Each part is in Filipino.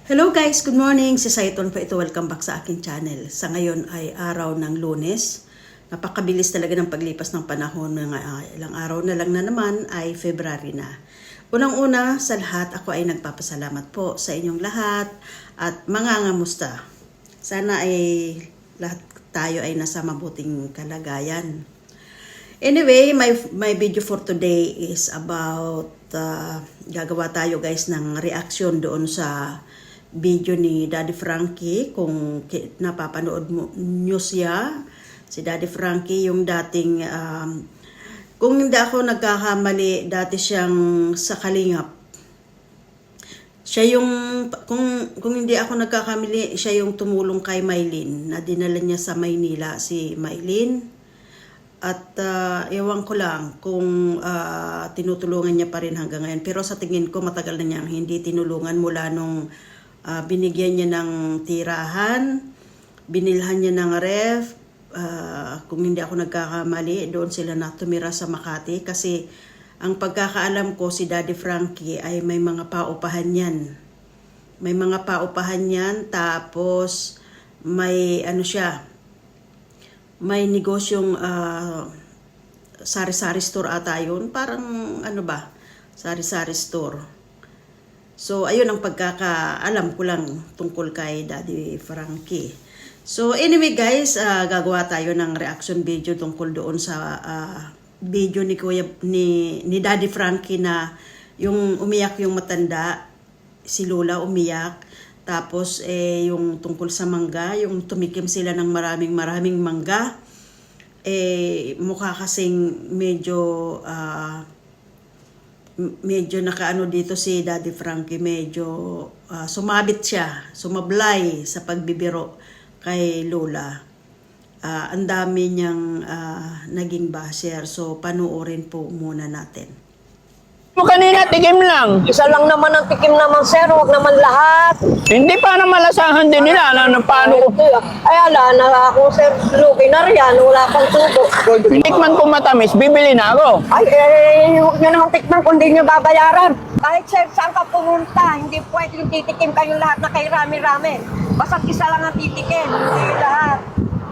Hello guys, good morning. Si Saiton po ito. Welcome back sa aking channel. Sa ngayon ay araw ng Lunes. Napakabilis talaga ng paglipas ng panahon. Ilang araw na lang na naman ay February na. Unang-una sa lahat, ako ay nagpapasalamat po sa inyong lahat at mangangamusta. Sana ay lahat tayo ay nasa mabuting kalagayan. Anyway, my video for today is about gagawa tayo guys ng reaction doon sa video ni Daddy Frankie. Kung napapanood mo nyo siya, si Daddy Frankie, yung dating kung hindi ako nagkakamali, dati siyang sa Kalingap. Siya yung kung hindi ako nagkakamali, siya yung tumulong kay Mylene, na dinala niya sa Maynila si Mylene. At ewan ko lang kung tinutulungan niya pa rin hanggang ngayon. Pero sa tingin ko matagal na niyang hindi tinulungan mula nung binigyan niya ng tirahan, binilhan niya ng ref. Kung hindi ako nagkakamali, doon sila na tumira sa Makati. Kasi ang pagkakaalam ko, si Daddy Frankie ay may mga paupahan yan. May mga paupahan yan, tapos may ano siya, may negosyong sari-sari store ata yun. Parang ano ba, sari-sari store. So, ayun ang pagkakaalam ko lang tungkol kay Daddy Frankie. So, anyway guys, gagawa tayo ng reaction video tungkol doon sa video ni Daddy Frankie na yung umiyak yung matanda, si Lola umiyak. Tapos, yung tungkol sa mangga, yung tumikim sila ng maraming mangga. Mukha kasing medyo nakaano dito si Daddy Frankie, medyo sumabit siya, sumablay sa pagbibiro kay Lola. Ang dami niyang naging basher, so panuorin po muna natin. Kanina tikim lang. Isa lang naman ang tikim naman, sir. Huwag naman lahat. Hindi pa na malasahan din nila na paano ko. Ay, ala, na ako, sir. Lugi na riyan. Wala pang tubo. Tikman ko matamis, bibili na ako. Ay, huwag nyo naman tikman kung di nyo babayaran. Kahit, sir, saan ka pumunta, hindi pwedeng titikim kayong lahat na kay rami-rami. Basta isa lang ang titikim. Hindi lahat.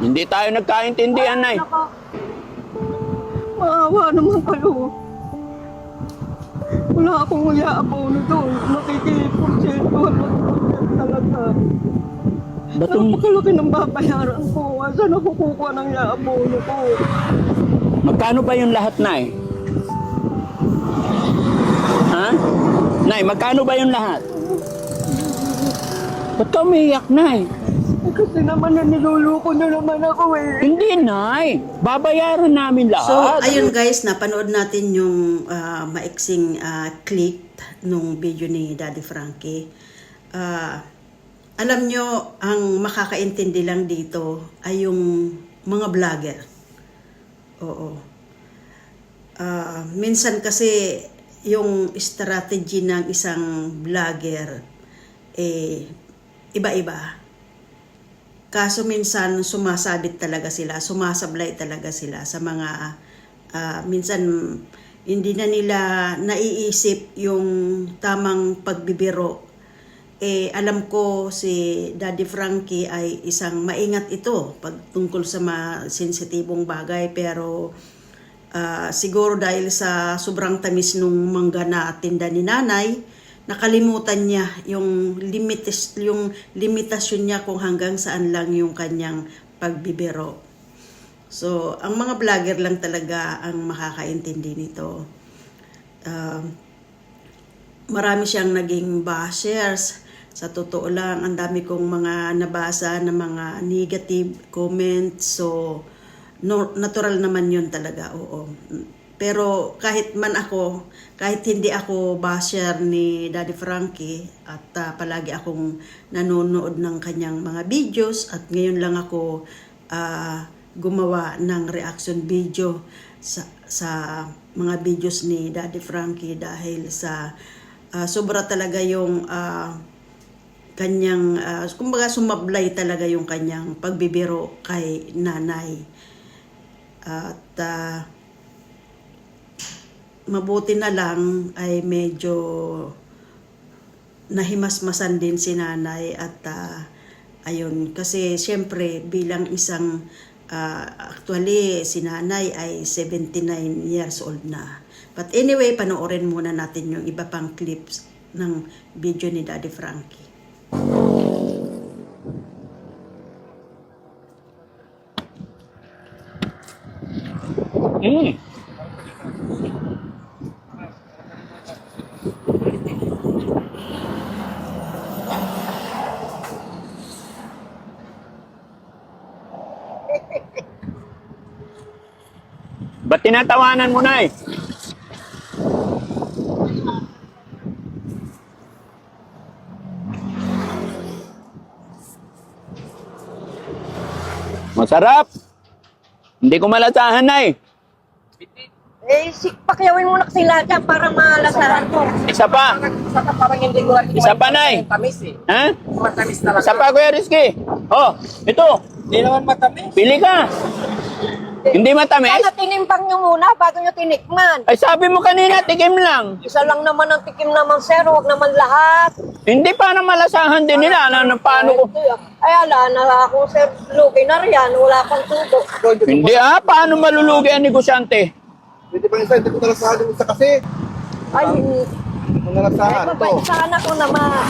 Hindi tayo nagkaintindihan, Nay. Maawa naman kayo. Wala akong uyaabono doon. Nakikipursyento talaga. Napakalaki ng babayaran ko. Saan ako kukuha ng yaabono ko? Magkano ba yung lahat, Nay? Ha? Nay, magkano ba yung lahat? Ba't ka umiiyak, Nay? Kasi naman niluluko na naman ako eh. Hindi, Nay. Babayaran namin lahat. So, ayun guys, napanood natin yung maiksing clip nung video ni Daddy Frankie. Alam nyo, ang makakaintindi lang dito ay yung mga vlogger. Oo. Minsan kasi yung strategy ng isang vlogger iba-iba. Kaso minsan sumasabit talaga sila, sumasablay talaga sila sa mga minsan hindi na nila naiisip yung tamang pagbibiro. Alam ko si Daddy Frankie ay isang maingat ito tungkol sa mga sensitibong bagay, pero siguro dahil sa sobrang tamis nung mangga na tinda ni nanay, nakalimutan niya yung limitasyon niya kung hanggang saan lang yung kanyang pagbibiro. So, ang mga vlogger lang talaga ang makakaintindi nito. Marami siyang naging bashers. Sa totoo lang, ang dami kong mga nabasa na mga negative comments. So, natural naman yun talaga, oo. Pero kahit hindi ako basher ni Daddy Frankie at palagi akong nanonood ng kanyang mga videos at ngayon lang ako gumawa ng reaction video sa mga videos ni Daddy Frankie dahil sa sobra talaga yung kanyang kumbaga sumablay talaga yung kanyang pagbibiro kay nanay. At mabuti na lang ay medyo nahimasmasan din si nanay at ayun, kasi syempre bilang isang actually si nanay ay 79 years old na. But anyway, panoorin muna natin yung iba pang clips ng video ni Daddy Frankie. Mm. Ba't tinatawanan mo, Nay? Masarap. Hindi ko malasahan, Nay. Pakyawin mo na kasi lahat yan para malasahan ko. Isa pa. Parang hindi ko Isa pa, Nay. Matamis eh. Ha? Matamis talaga. Isa pa, Kuya Rizky. Oh, ito. Hindi naman matamis. Pili ka. Hindi matamis? Sana tinimpang nyo muna bago nyo tinikman. Ay, sabi mo kanina, tikim lang. Isa lang naman ang tikim naman, sir. Huwag naman lahat. Hindi pa na malasahan din nila. Paano ko? Ay, ala na ako, sir. Lugi na riyan. Wala pang tubo. Hindi paano malulugi ang negosyante? Pwede pa isa, hindi ko nalasahan yung isa kasi. Ay, Kung nalasahan, ito. babay sana ko naman.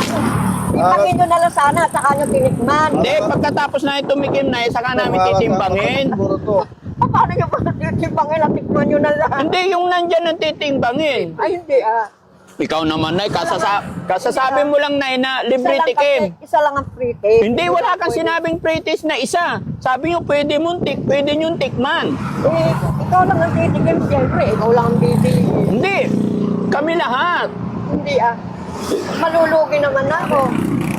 Timpangin nyo na lang sana at saka nyo tinikman. Hindi, pagkatapos na tumikim na, saka namin titimbangin. Siguro to. Paano nyo ba titimpangin at tikman nyo na lang? Hindi, yung nandyan ang titimbangin. Ay, hindi Ikaw naman, Nay, kasasabi mo lang, Nay, na libre tikim. Isa lang ang free tip. Hindi, wala kang sinabing pre-taste na isa. Sabi nyo, pwede nyong tikman. Eh, ikaw lang ang titikim, siyempre. Ikaw lang ang bibili. Hindi, kami lahat. Hindi malulugi naman ako.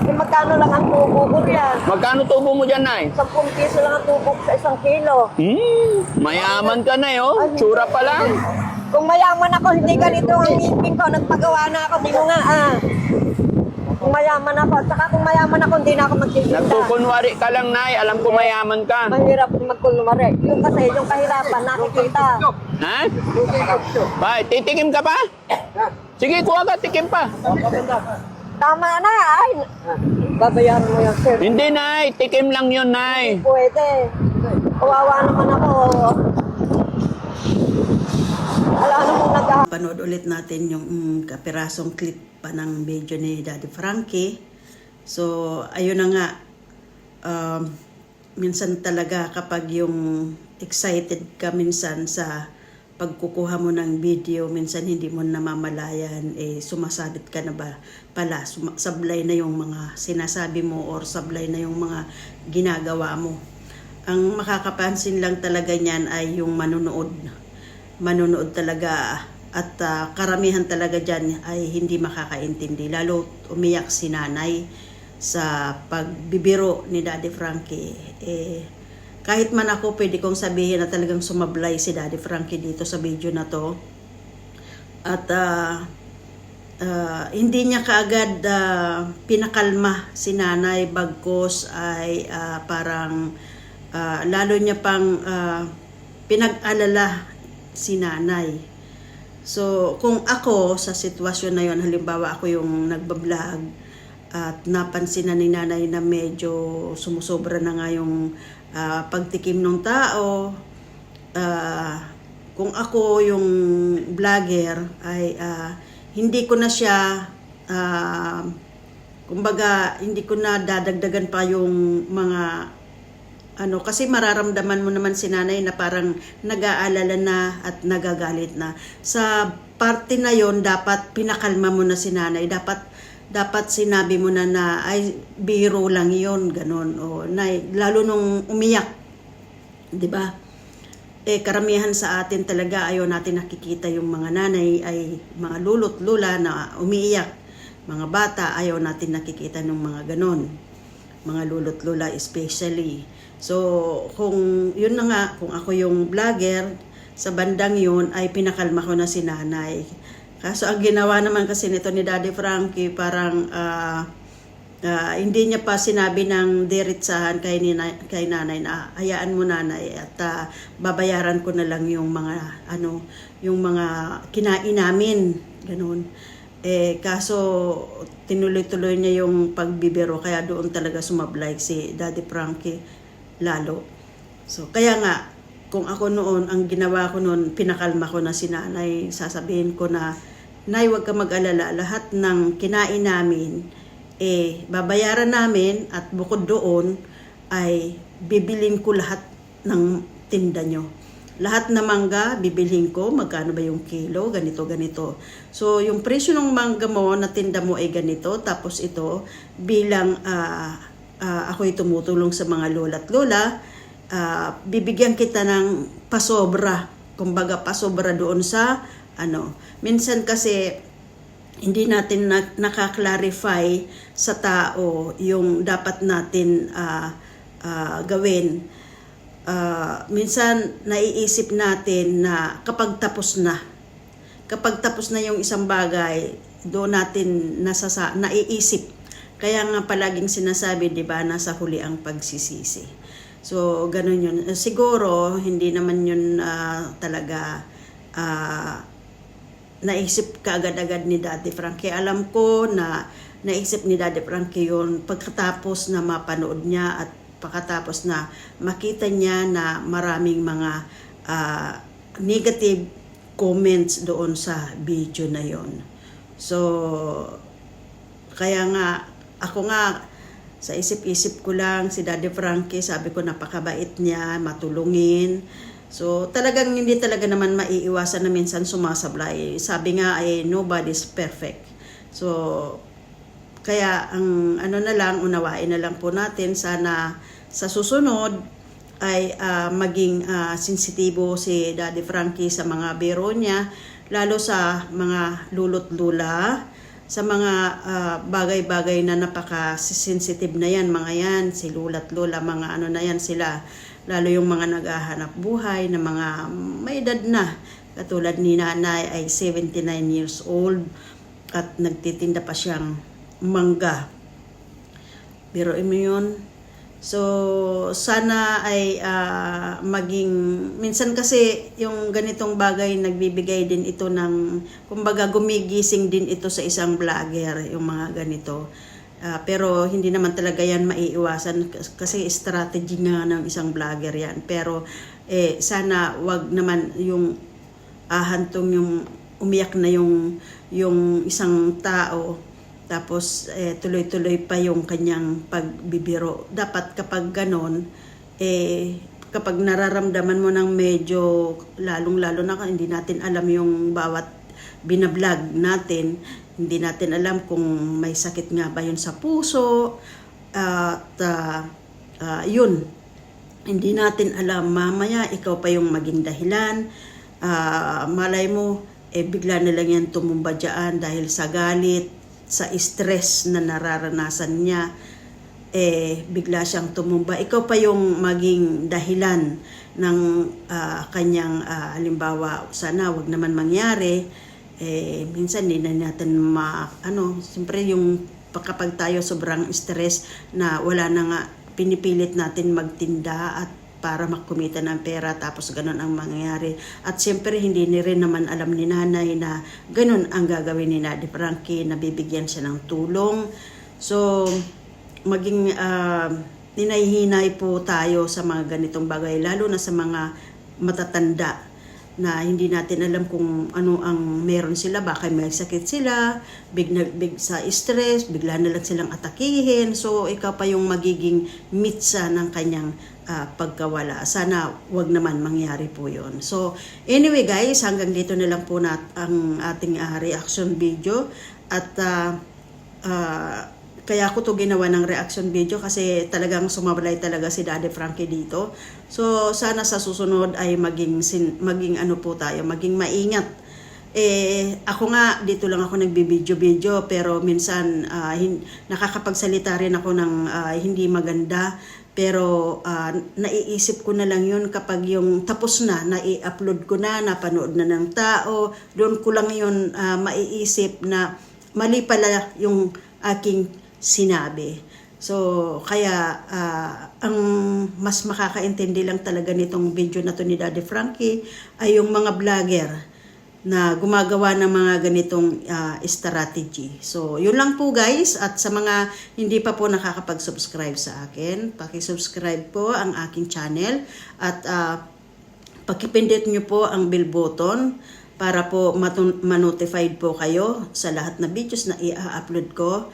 Eh, magkano lang ang tubo ko yan? Magkano tubo mo dyan, Nay? 10 piso lang ang tubo ko sa 1 kilo. Mayaman ka, Nay, oh. Tsura pa lang. Kung mayaman ako, hindi ganito ang ngipin ko. Nagpagawa na ako, di mo nga Kung mayaman ako, at saka kung mayaman ako, hindi na ako magtitinda. Nagkukunwari ka lang, Nay. Alam ko mayaman ka. Mahirap magkulumari. Yung kasi, yung kahirapan, nakikita. Ha? Bay, titikim ka pa? Sige, kuha ka, tikim pa. Tama na, ay. Babayaran mo yan, sir. Hindi, Nay. Tikim lang yun, Nay. Pwede. Kawawa naman ako. Wala namang Panood ulit natin yung kapirasong clip pa ng video ni Daddy Frankie. So, ayun na nga. Minsan talaga kapag yung excited ka minsan sa pagkukuha mo ng video, minsan hindi mo namamalayan, sumasabit ka na ba pala, sablay na yung mga sinasabi mo or sablay na yung mga ginagawa mo. Ang makakapansin lang talaga niyan ay yung manonood talaga at karamihan talaga dyan ay hindi makakaintindi. Lalo umiyak si nanay sa pagbibiro ni Daddy Frankie. Kahit man ako, pwede kong sabihin na talagang sumablay si Daddy Frankie dito sa video na to. At hindi niya kaagad pinakalma si nanay, bagkos ay parang lalo niya pang pinag-alala si nanay. So, kung ako sa sitwasyon na yon, halimbawa ako yung nagbablog at napansin na ni nanay na medyo sumusobra na nga yung pagtikim ng tao, kung ako yung vlogger ay hindi ko na siya kumbaga hindi ko na dadagdagan pa yung mga kasi mararamdaman mo naman si nanay na parang nag-aalala na at nagagalit na. Sa parte na yon dapat pinakalma mo na si nanay. Dapat sinabi mo na ay biro lang yon, ganon. Lalo nung umiyak, di ba? Karamihan sa atin talaga ayaw natin nakikita yung mga nanay ay mga lolo't lola na umiiyak. Mga bata ayaw natin nakikita ng mga ganon. Mga lolo't lola especially. So, kung yun na nga, kung ako yung vlogger, sa bandang yun ay pinakalma ko na si nanay. Kaso ang ginawa naman kasi nito ni Daddy Frankie, parang hindi niya pa sinabi ng diretsahan kay nanay na hayaan mo nanay at babayaran ko na lang yung mga yung mga kinain namin, ganun. Kaso tinuloy-tuloy niya yung pagbibiro, kaya doon talaga sumablay si Daddy Frankie lalo. So kaya nga, kung ako noon, ang ginawa ko noon, pinakalma ko na si nanay, sasabihin ko na, Nay, huwag ka mag-alala, lahat ng kinain namin, babayaran namin at bukod doon ay bibilin ko lahat ng tinda nyo. Lahat na mangga, bibilhin ko, magkano ba yung kilo, ganito, ganito. So, yung presyo ng mangga mo na tinda mo ay ganito, tapos ito, bilang ako'y tumutulong sa mga lola't lola, bibigyan kita ng pasobra, kumbaga pasobra doon sa, minsan kasi, hindi natin nakaklarify sa tao yung dapat natin gawin. Minsan naiisip natin na kapag tapos na yung isang bagay, doon natin naiisip. Kaya nga palaging sinasabi, di ba, nasa huli ang pagsisisi. So, ganun yun. Siguro, hindi naman yun talaga naisip kaagad-agad ni Daddy Frankie. Alam ko na naisip ni Daddy Frankie yun pagkatapos na mapanood niya at pagkatapos na makita niya na maraming mga negative comments doon sa video na yon. So, kaya nga, ako nga, sa isip-isip ko lang, si Daddy Frankie, sabi ko napakabait niya, matulungin. So, talagang hindi talaga naman maiiwasan na minsan sumasablay. Sabi nga ay nobody's perfect. So, kaya ang na lang, unawain na lang po natin, sana sa susunod ay maging sensitibo si Daddy Frankie sa mga biro niya, lalo sa mga lulot lula, sa mga bagay-bagay na napaka-sensitive na yan, mga yan, si lula't lola, mga na yan sila, lalo yung mga naghahanap buhay na mga may edad na, katulad ni nanay ay 79 years old at nagtitinda pa siyang mangga. Biruin mo yun. So, sana ay maging, minsan kasi yung ganitong bagay nagbibigay din ito ng, kumbaga gumigising din ito sa isang vlogger, yung mga ganito. Pero hindi naman talaga yan maiiwasan kasi strategy nga ng isang vlogger yan. Pero sana wag naman yung hantong yung umiyak na yung isang tao tapos tuloy-tuloy pa yung kanyang pagbibiro. Dapat kapag ganon, kapag nararamdaman mo ng medyo lalong-lalo na hindi natin alam yung bawat binablog natin, hindi natin alam kung may sakit nga ba yun sa puso, at yun, hindi natin alam, mamaya ikaw pa yung maging dahilan, malay mo, bigla na lang yan tumumba dyan dahil sa galit, sa stress na nararanasan niya, bigla siyang tumumba. Ikaw pa yung maging dahilan ng kanyang, halimbawa, sana wag naman mangyari, minsan hindi na natin siyempre yung kapag tayo sobrang stress na wala na nga, pinipilit natin magtinda at para makumita ng pera, tapos ganun ang mangyayari. At siyempre hindi ni rin naman alam ni nanay na ganun ang gagawin ni Daddy Frankie, na bibigyan siya ng tulong. So, maging hinay-hinay po tayo sa mga ganitong bagay, lalo na sa mga matatanda na hindi natin alam kung ano ang meron sila, baka may sakit sila, big sa stress, bigla na lang silang atakihin. So, ikaw pa yung magiging mitsa ng kanyang pagkawala. Sana wag naman mangyari po yon. So, anyway guys, hanggang dito na lang po ang ating reaction video. At kaya ako to ginawa ng reaction video kasi talagang sumablay talaga si Daddy Frankie dito. So, sana sa susunod ay maging ano po tayo, maging maingat. Ako nga, dito lang ako nagbibideo-video, pero minsan nakakapagsalita rin ako ng hindi maganda. Pero naiisip ko na lang yun kapag yung tapos na, nai-upload ko na, napanood na ng tao, doon ko lang yun maiisip na mali pala yung aking sinabi. So, kaya ang mas makakaintindi lang talaga nitong video na to ni Daddy Frankie ay yung mga vlogger na gumagawa ng mga ganitong strategy. So, yun lang po guys. At sa mga hindi pa po nakakapag-subscribe sa akin, paki-subscribe po ang aking channel at pakipindit nyo po ang bell button para po ma-notified po kayo sa lahat na videos na i-upload ko.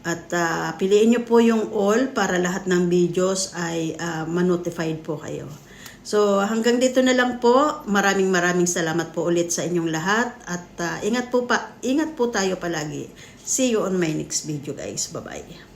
At piliin nyo po yung all para lahat ng videos ay ma-notified po kayo. So hanggang dito na lang po. Maraming salamat po ulit sa inyong lahat. At ingat po tayo palagi. See you on my next video guys. Bye-bye.